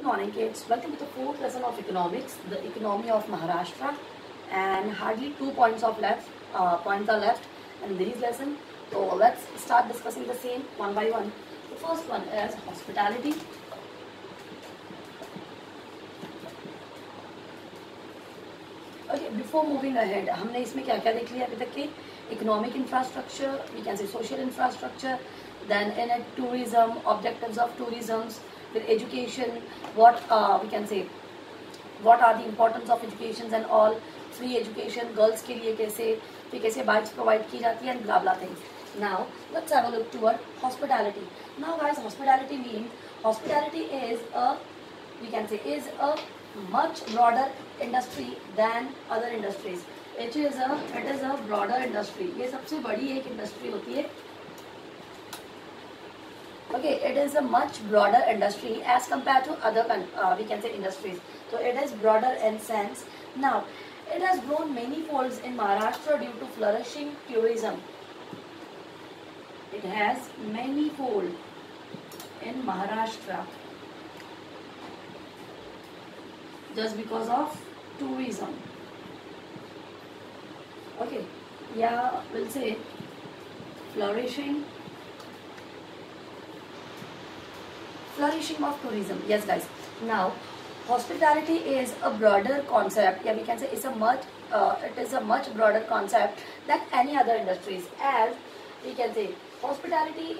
Good morning, kids. Welcome to the fourth lesson of economics, the economy of Maharashtra, and hardly 2 points are left in this lesson. So let's start discussing the same one by one. The first one is hospitality. Okay, before moving ahead, हमने इसमें क्या क्या देख लिया अभी तक के economic infrastructure, we can say social infrastructure, then in it tourism, objectives of tourism, with education, what we can say, what are the importance of education and all, free education, girls के लिए कैसे, फिर कैसे bikes provide की जाती है and blah blah things. Now let's have a look toward hospitality. Now guys, hospitality means hospitality is a, we can say, is a much broader industry than other industries. It is a broader industry. ये सबसे बड़ी एक industry होती है. Okay, it is a much broader industry as compared to other we can say industries. So it is broader in sense. Now, it has grown many folds in Maharashtra due to flourishing tourism. It has many fold in Maharashtra just because of tourism. Okay, yeah, we'll say flourishing of tourism. Yes guys, now hospitality is a broader concept, yeah, we can say it's it is a much broader concept than any other industries, as we can say hospitality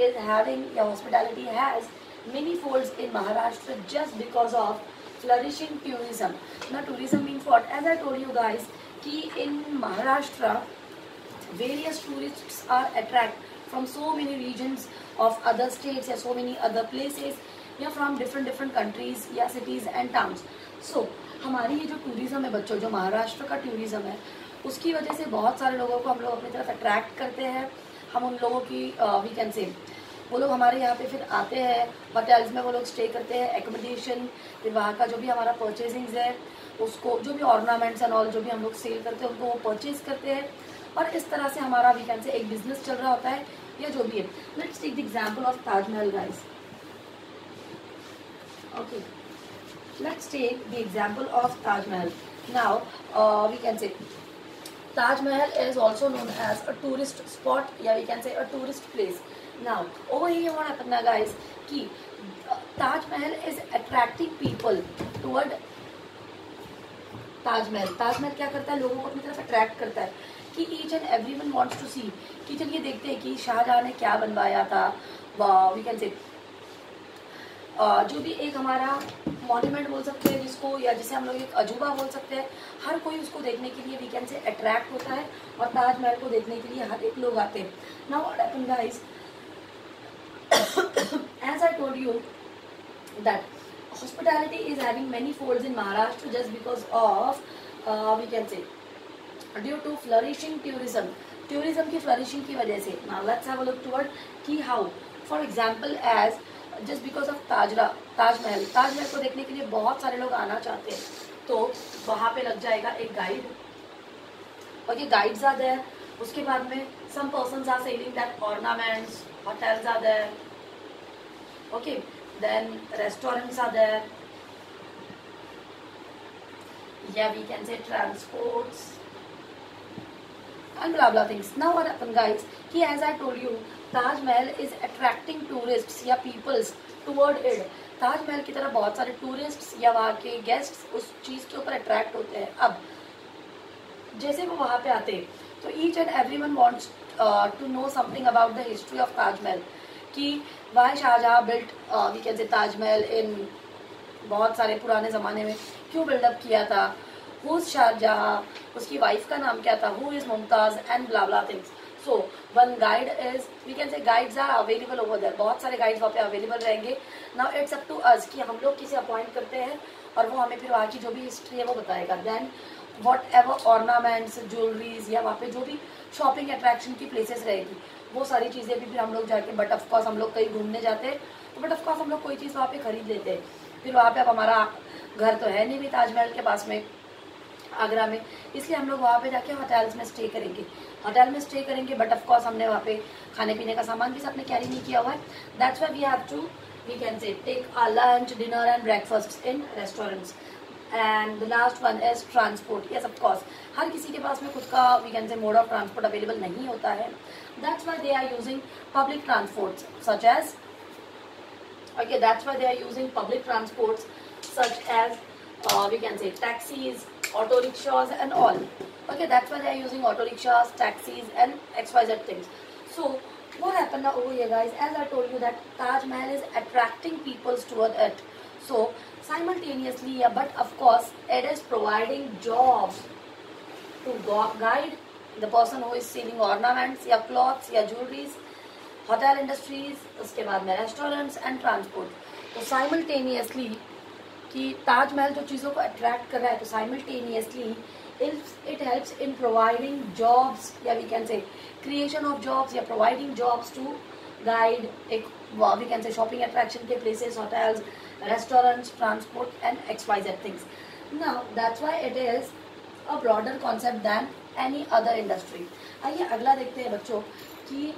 has many folds in Maharashtra just because of flourishing tourism. Now tourism means what? As I told you guys, कि in Maharashtra various tourists are attracted from so many regions of other states या so many other places या from different countries या cities and towns. So हमारी ये जो tourism है बच्चों, जो महाराष्ट्र का टूरिज्म है, उसकी वजह से बहुत सारे लोगों को हम लोग अपनी तरफ अट्रैक्ट करते हैं. हम उन लोगों की वी कैन से, वो लोग हमारे यहाँ पे फिर आते हैं, होटल्स में वो लोग स्टे करते हैं, एकोमोडेशन, फिर वहाँ का जो भी हमारा परचेजिंग्स है उसको, जो भी ऑर्नामेंट्स एंड ऑल जो भी हम लोग सेल करते हैं उनको वो परचेज करते हैं, और इस तरह से हमारा वी कैन से एक बिजनेस चल रहा होता है या जो भी है. Let's take the example of Taj Mahal guys. Okay, let's take the example of Taj Mahal. Now we can say Taj Mahal is also known as a tourist spot, yeah, we can say a tourist place. Now over here what happened now guys, कि Taj Mahal is attracting people toward Taj Mahal. Taj Mahal क्या करता है, लोगों को अपनी तरफ attract करता है कि each and everyone wants to see, कि चलिए देखते हैं कि शाहजहां ने क्या बनवाया था, we can say जो भी एक हमारा मॉन्यूमेंट बोल सकते हैं जिसको, या जिसे हम लोग एक अजूबा बोल सकते हैं, हर कोई उसको देखने के लिए वी कैन से अट्रैक्ट होता है और ताजमहल को देखने के लिए हर एक लोग आते हैं. Now what happened guys, as I told you that hospitality is having many folds in Maharashtra just because of we can say due to flourishing tourism की फ्लरिशिंग की वजह से. Now let's have a look toward कि how, for example as just because of Taj Mahal को देखने के लिए बहुत सारे लोग आना चाहते हैं, तो वहाँ पे लग जाएगा एक guide. Okay, guides are there. उसके बाद में some persons are selling that ornaments, hotels are there. Okay, then restaurants are there, या we can say transports and blah blah things. Now what happened guys, कि as I told you, Taj Mahal is attracting tourists या peoples toward it. Taj Mahal की तरह बहुत सारे tourists या वहाँ के guests उस चीज़ के ऊपर attract होते हैं. अब जैसे वो वहाँ पे आते हैं तो each and everyone wants to know something about the history of Taj Mahal, कि why Shahjahan built we can say Taj Mahal in बहुत सारे पुराने ज़माने में क्यों बिल्डअप किया था, who's शाहजहां, उसकी वाइफ का नाम क्या था, who is Mumtaz and blah blah things. So one guide is, we can say guides are available over there. बहुत सारे गाइड्स वहाँ पे अवेलेबल रहेंगे. Now it's up to us कि हम लोग किसे अपॉइंट करते हैं और वो हमें फिर वहाँ की जो भी हिस्ट्री है वो बताएगा. Then whatever ornaments, jewelleries या वहाँ पे जो भी शॉपिंग अट्रैक्शन की प्लेसेस रहेगी वो सारी चीज़ें भी फिर हम लोग जाके, बट ऑफकोर्स हम लोग कहीं घूमने जाते हैं तो बट ऑफकोर्स हम लोग कोई चीज़ वहाँ पे खरीद लेते हैं. फिर वहाँ पे अब हमारा घर तो है नहीं भी ताजमहल के पास में आगरा में, इसलिए हम लोग वहाँ पे जाके होटल्स में स्टे करेंगे. बट ऑफकोर्स हमने वहाँ पे खाने पीने का सामान भी अपने कैरी नहीं किया हुआ है. That's why we have to we can say take a lunch, dinner and breakfasts in restaurants. And the last one is transport. Yes, of course, हर किसी के पास में खुद का we can say mode of transport available नहीं होता है. That's why they are using public transports such as, okay, that's why they are using public transports such as we can say taxis, auto rickshaws and all. Okay, that's why they are using auto rickshaws, taxis and XYZ things. So what happened now over here, guys, as I told you that Taj Mahal is attracting people toward it. So simultaneously, yeah, but of course it is providing jobs to guide the person who is selling ornaments या cloths या jewelries, hotel industries, उसके बाद में restaurants and transport. तो simultaneously कि ताज महल जो चीज़ों को attract कर रहा है, तो simultaneously it helps in providing jobs या we can say creation of jobs या providing jobs to guide एक we can say shopping attraction के places, hotels, restaurants, transport and XYZ things. Now that's why it is a broader concept than any other industry. आइए अगला देखते हैं बच्चों कि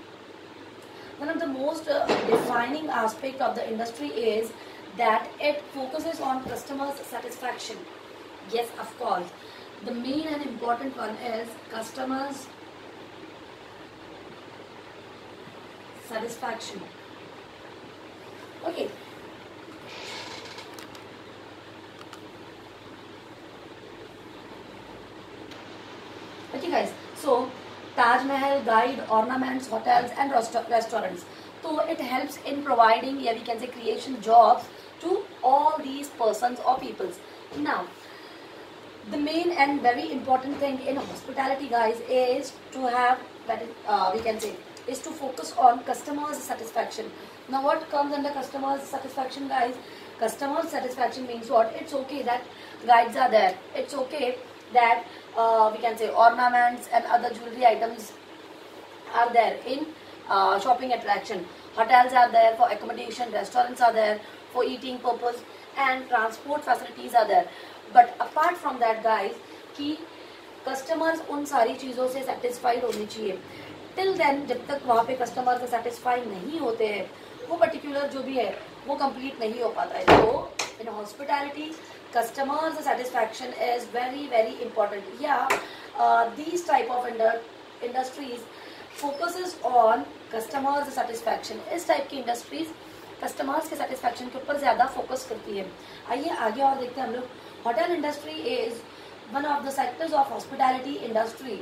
one of the most defining aspect of the industry is that it focuses on customers' satisfaction. Yes, of course. The main and important one is customers' satisfaction. Okay. Okay guys, so Taj Mahal guide ornaments, hotels and restaurants. So it helps in providing, yeah, we can say creation jobs to all these persons or peoples. Now, the main and very important thing in hospitality, guys, is to have that we can say is to focus on customers' satisfaction. Now, what comes under customers' satisfaction, guys? Customer satisfaction means what? It's okay that guides are there. It's okay that we can say ornaments and other jewelry items are there in shopping attraction. Hotels are there for accommodation, restaurants are there for eating purpose and transport facilities are there. But apart from that, guys, कि customers उन सारी चीज़ों से satisfied होनी चाहिए. Till then, जब तक वहाँ पे customers से satisfied नहीं होते हैं, वो particular जो भी है वो complete नहीं हो पाता है. So in hospitality, customers satisfaction is very very important. Yeah, these type of industries focuses on customers satisfaction. इस type की industries customers के satisfaction के ऊपर ज़्यादा focus करती है. आइए आगे और देखते हैं हम लोग. Hotel industry is one of the sectors of hospitality industry.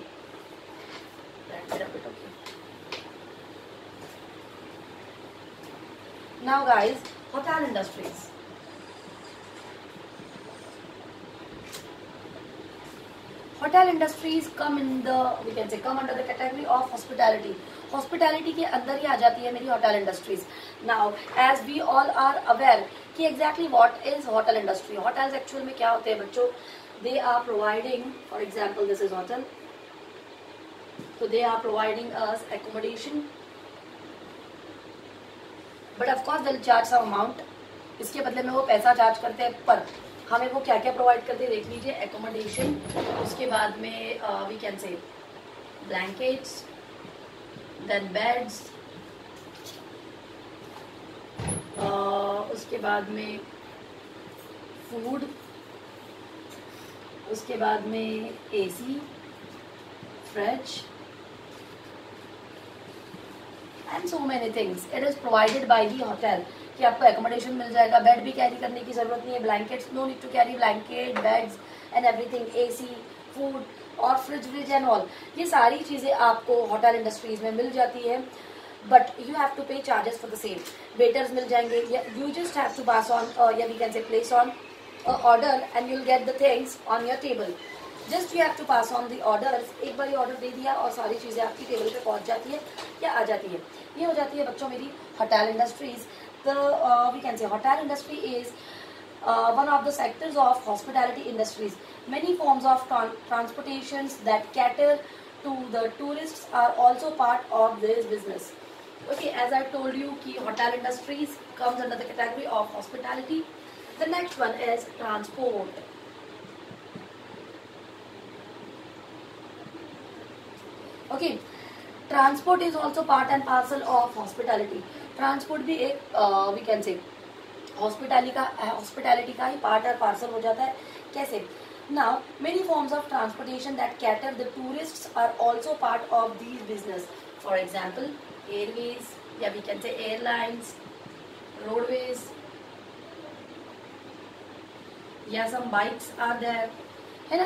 Now guys, hotel industries. Hotel industries come in the we can say come under the category of hospitality. Hospitality के अंदर ही आ जाती है मेरी hotel industries. Now as we all are aware कि exactly what is hotel industry. Hotels actual में क्या होते हैं बच्चों? They are providing, for example, this is hotel. So they are providing us accommodation. But of course they'll charge some amount. इसके बदले में वो पैसा चार्ज करते हैं, पर हमें वो क्या क्या प्रोवाइड करते हैं देख लीजिए. एकोमोडेशन, उसके बाद में we can say blankets, then beds, उसके बाद में फूड, उसके बाद में AC, fridge and so many things. It is provided by the hotel कि आपको एकोमोडेशन मिल जाएगा. बेड भी कैरी करने की ज़रूरत नहीं है. Blankets, no need to carry blanket, beds and everything. AC, food और फ्रिज एंड ऑल, ये सारी चीज़ें आपको होटल इंडस्ट्रीज में मिल जाती है. But you have to pay charges for the same. Waiters मिल जाएंगे. You just have to pass on या we can say place on order and you will get the things on your table. Just you have to pass on the order. एक बार order दे दिया और सारी चीज़ें आपकी टेबल पे पहुंच जाती है या आ जाती है. ये हो जाती है बच्चों मेरी hotel industries. We can say hotel industry is one of the sectors of hospitality industries. Many forms of transportations that cater to the tourists are also part of this business. Okay, as I told you, ki hotel industries comes under the category of hospitality. The next one is transport. Okay, transport is also part and parcel of hospitality. Transport भी एक we can से hospitality का ही part और parcel हो जाता है। कैसे? Now many forms of transportation that cater the tourists are also part of these business. For example airways या we can say airlines, roadways या सम बाइक्स आर देयर, है ना।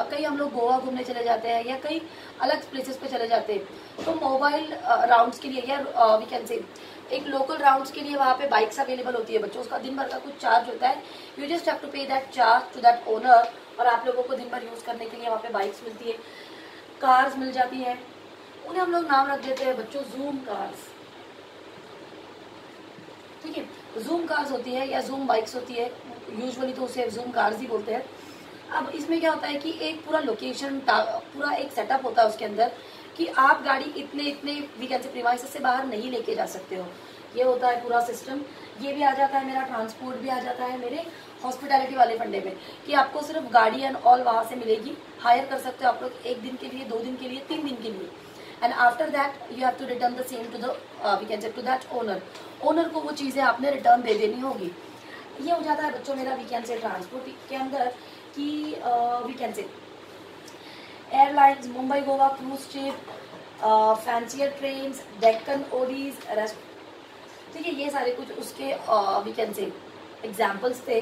कहीं हम लोग गोवा घूमने चले जाते हैं या कई अलग प्लेसेस पे चले जाते हैं, तो मोबाइल राउंड्स के लिए या वी कैन से एक लोकल राउंड्स के लिए वहाँ पे बाइक्स अवेलेबल होती है बच्चों। उसका दिन भर का कुछ चार्ज होता है, you just have to pay that charge to that owner, और आप लोगों को दिन भर यूज करने के लिए वहाँ पे बाइक्स मिलती है, कार्स मिल जाती है। उन्हें हम लोग नाम रख देते हैं बच्चों जूम कार्स, ठीक है। जूम कार्स होती है या जूम बाइक्स होती है, यूजुअली तो उसे जूम कार्स ही बोलते हैं। अब इसमें क्या होता है कि एक पूरा लोकेशन, पूरा एक सेटअप होता है उसके अंदर कि आप गाड़ी इतने इतने वी कैन से प्रीमाइसेस से बाहर नहीं लेके जा सकते हो। ये होता है पूरा सिस्टम। ये भी आ जाता है, मेरा ट्रांसपोर्ट भी आ जाता है मेरे हॉस्पिटैलिटी वाले फंडे में, कि आपको सिर्फ गाड़ी एंड ऑल वहाँ से मिलेगी, हायर कर सकते हो आप लोग 1 दिन के लिए, 2 दिन के लिए, 3 दिन के लिए, and after that you have to return the same to the we can say to that owner. Owner को वो चीज़ें आपने रिटर्न दे देनी होगी। ये हो जाता है बच्चों मेरा वी कैन से ट्रांसपोर्ट के अंदर कि we can say airlines, Mumbai Goa cruise ship, fancier trains, Deccan Odyssey, rest, ठीक है। ये सारे कुछ उसके वी कैन से एग्जाम्पल्स थे।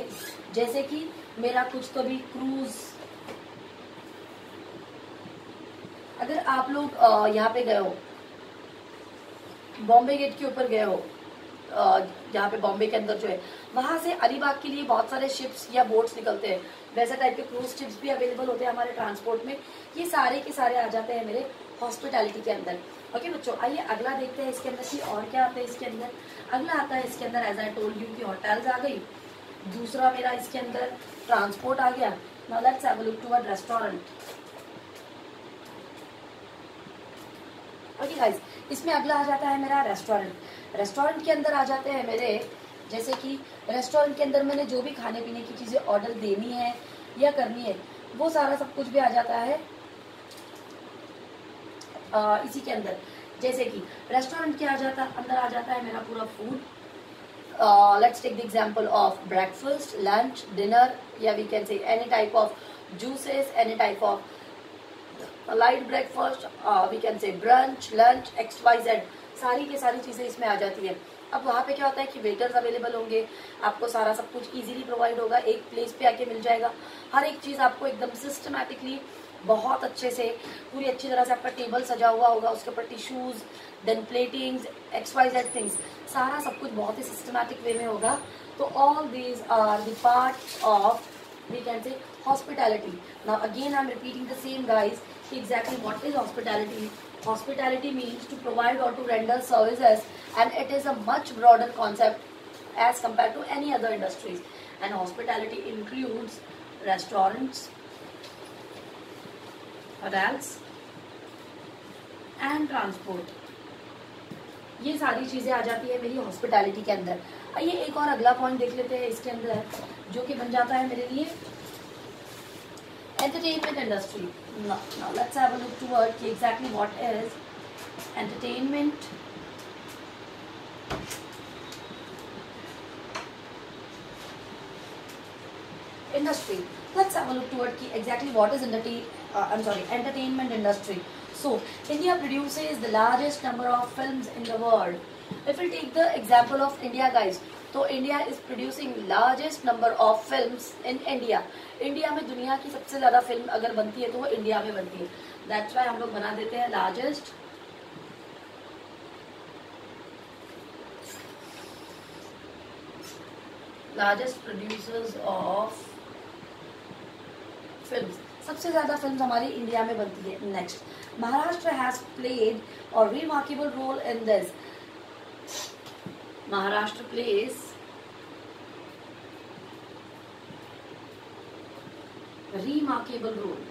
जैसे कि मेरा कुछ कभी क्रूज, अगर आप लोग यहाँ पे गए हो, बॉम्बे गेट के ऊपर गए हो, जहाँ पे बॉम्बे के अंदर जो है, वहां से अलीबाग के लिए बहुत सारे शिप्स या बोट्स निकलते हैं, वैसे टाइप के क्रूज शिप्स भी अवेलेबल होते हैं हमारे ट्रांसपोर्ट में। ये सारे के सारे आ जाते हैं मेरे हॉस्पिटैलिटी के अंदर। ओके बच्चों, आइए अगला देखते हैं इसके अंदर कि और क्या आता है इसके अंदर। अगला आता है इसके अंदर एज आई टोल्ड यू की होटल्स आ गई। दूसरा मेरा इसके अंदर ट्रांसपोर्ट आ गया। Now let's have a look toward restaurant. Okay guys, इसमें अगला आ जाता है मेरा रेस्टोरेंट। रेस्टोरेंट के अंदर आ जाते हैं मेरे, जैसे कि रेस्टोरेंट के अंदर मैंने जो भी खाने पीने की चीज़ें ऑर्डर देनी है या करनी है, वो सारा सब कुछ भी आ जाता है इसी के अंदर। जैसे कि रेस्टोरेंट के अंदर आ जाता है मेरा पूरा food. Let's take the example of breakfast, lunch, dinner, या we can say any type of juices, any type of light breakfast, we can say brunch, lunch, XYZ, सारी की सारी चीज़ें इसमें आ जाती है। अब वहाँ पे क्या होता है कि वेटर्स अवेलेबल होंगे, आपको सारा सब कुछ इजीली प्रोवाइड होगा, एक प्लेस पे आके मिल जाएगा। हर एक चीज़ आपको एकदम सिस्टमैटिकली बहुत अच्छे से, पूरी अच्छी तरह से आपका टेबल सजा हुआ होगा, उसके ऊपर टिश्यूज, देन प्लेटिंग्स, XYZ थिंग्स, सारा सब कुछ बहुत ही सिस्टमैटिक वे में होगा। तो all these are the part of we can say hospitality. Now again I'm repeating the same guys, exactly what is hospitality. Hospitality means to provide or to render services, and it is a much broader concept as compared to any other industries. And hospitality includes restaurants, hotels and transport. ये सारी चीज़ें आ जाती है मेरी hospitality के अंदर। आइए एक और अगला पॉइंट देख लेते हैं इसके अंदर, जो कि बन जाता है मेरे लिए entertainment industry. Now let's have a look toward exactly what is entertainment industry. Let's have a look toward exactly what is entertainment industry. So India produces the largest number of films in the world. If we take the example of India guys, तो India is producing largest number of films in India. India में दुनिया की सबसे ज़्यादा film अगर बनती है तो वो इंडिया में बनती है। दैट्स वाई हम लोग बना देते हैं लार्जेस्ट प्रोड्यूसर्स ऑफ फिल्म्स। सबसे ज़्यादा फिल्म हमारी इंडिया में बनती है। नेक्स्ट, महाराष्ट्र हैज प्लेड और remarkable role in this. Maharashtra plays remarkable role.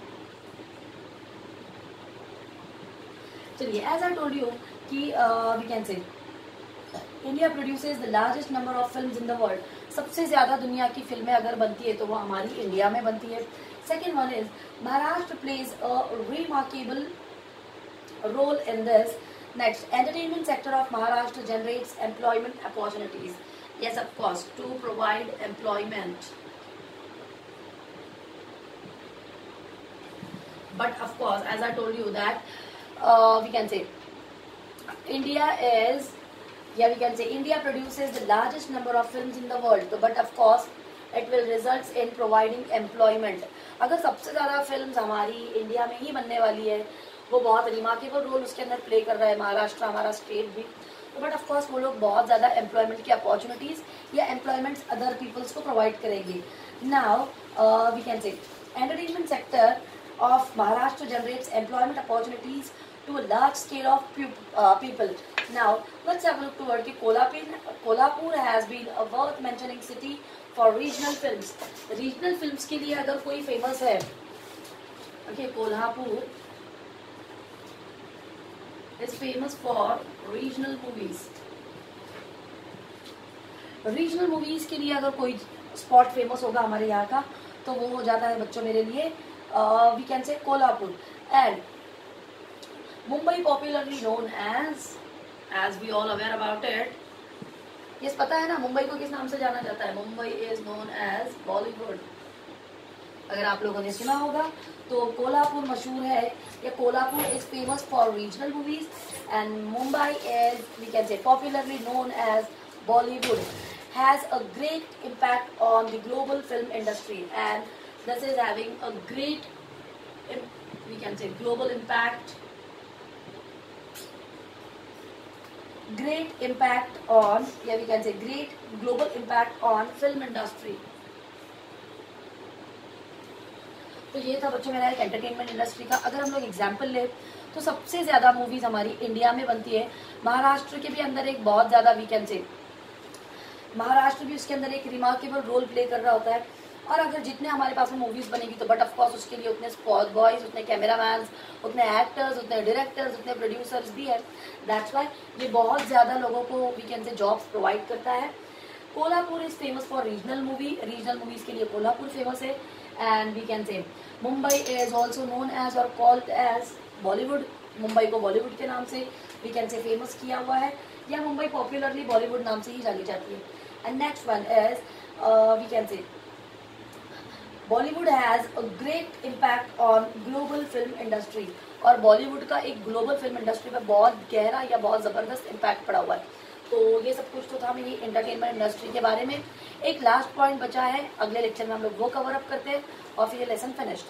चलिए, as I told you कि we can say India produces the largest number of films in the world. सबसे ज़्यादा दुनिया की फिल्में अगर बनती है तो वो हमारी इंडिया में बनती है। Second one is Maharashtra plays a remarkable role in this. Next, entertainment sector of Maharashtra generates employment opportunities. Yes, of course, to provide employment. But of course, as I told you that we can say India is, yeah, we can say India produces the largest number of films in the world. So, but of course, it will result in providing employment. अगर सबसे ज़्यादा films हमारी India में ही बनने वाली है, वो बहुत रिमार्केबल रोल उसके अंदर प्ले कर रहा है महाराष्ट्र, हमारा स्टेट भी, तो बट ऑफ कोर्स वो लोग बहुत ज़्यादा एम्प्लॉयमेंट की अपॉर्चुनिटीज़ या एम्प्लॉयमेंट्स अदर पीपल्स को प्रोवाइड करेंगे. Now we can say entertainment sector of Maharashtra generates employment opportunities to a large scale of people. Now, let's have a look toward कि Kolhapur has been a worth mentioning city for regional films. Regional films के लिए अगर कोई famous है, okay, Kolhapur is famous for regional movies. Regional movies के लिए अगर कोई spot famous होगा हमारे यहाँ का, तो वो हो जाता है बच्चों मेरे लिए we can say Kolhapur. And Mumbai, popularly known as we all aware about it, yes, पता है ना मुंबई को किस नाम से जाना जाता है? Mumbai is known as Bollywood. अगर आप लोगों ने सुना होगा तो कोल्हापुर मशहूर है, या Kolhapur is famous for regional movies and Mumbai is, we can say, popularly known as Bollywood, has a great impact on the global film industry, and this is having a great, we can say, global impact on, yeah, we can say great global impact on film industry. तो ये था बच्चों मेरा एक entertainment industry का. अगर हम लोग एग्जाम्पल ले तो सबसे ज़्यादा मूवीज़ हमारी इंडिया में बनती है. महाराष्ट्र के भी अंदर एक बहुत ज़्यादा, वी कैन से, महाराष्ट्र भी उसके अंदर एक रिमार्केबल रोल प्ले कर रहा होता है. और अगर जितने हमारे पास में मूवीज बनेगी तो बट ऑफ कोर्स उसके लिए उतने स्पॉट बॉयज, उतने कैमरामैन, उतने एक्टर्स, उतने डायरेक्टर्स, उतने प्रोड्यूसर्स भी है. दैट्स वाई ये बहुत ज़्यादा लोगों को, we can say, jobs provide करता है. Kolhapur is famous for regional movies के लिए कोल्हापुर फेमस है. And we can say Mumbai is also known as और कॉल्ड एज बॉलीवुड. मुंबई को बॉलीवुड के नाम से, वी कैन से, फेमस किया हुआ है, या मुंबई पॉपुलरली बॉलीवुड नाम से ही जानी जाती है. And next one is, we can say, Bollywood has a great impact on global film industry. और बॉलीवुड का एक ग्लोबल फिल्म इंडस्ट्री में बहुत गहरा या बहुत ज़बरदस्त इम्पैक्ट पड़ा हुआ है. तो ये सब कुछ तो था मेरी एंटरटेनमेंट इंडस्ट्री के बारे में. एक लास्ट पॉइंट बचा है, अगले लेक्चर में हम लोग वो कवर अप करते हैं और फिर ये लेसन फिनिश्ड.